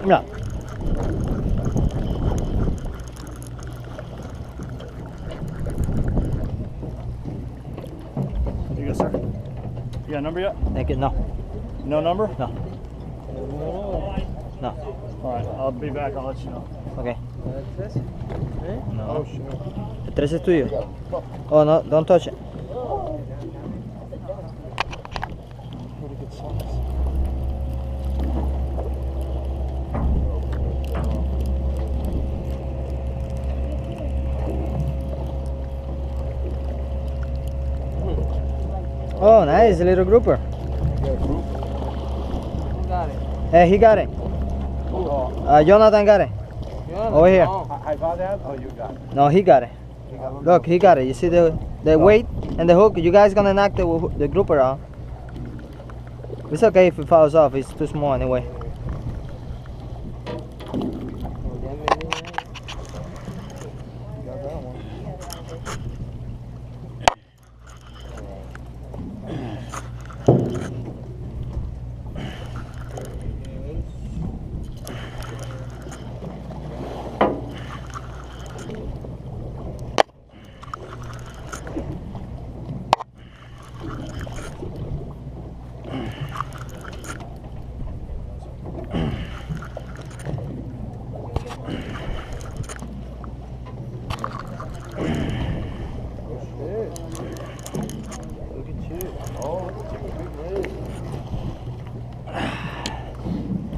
Mira. You go, sir. You got a number yet? Thank you. No. No number? No. No. All right, I'll be back. I'll let you know. Okay. No. Oh, sure. El 13 es tuyo. Oh, no, don't touch it. Pretty good size. Oh, nice, a little grouper. Got it. Hey, he got it. Jonathan got it. Over here. I got that? Oh, you got it. No, he got it. Look, he got it. You see the weight and the hook? You guys gonna knock the grouper out. It's okay if it falls off. It's too small anyway.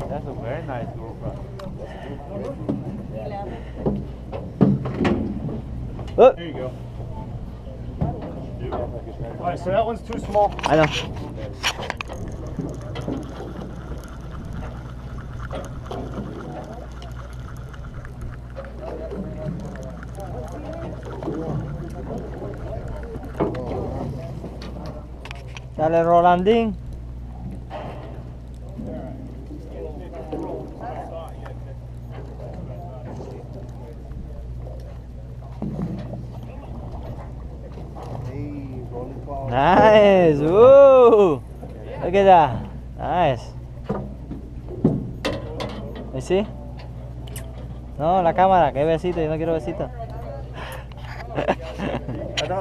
That's a very nice grouper. Look. There you go. All right, so that one's too small. I know. Dale, Rolandín. Nice. Woo. Look at that. Nice. You see? No, la cámara, que besito, yo no quiero besito.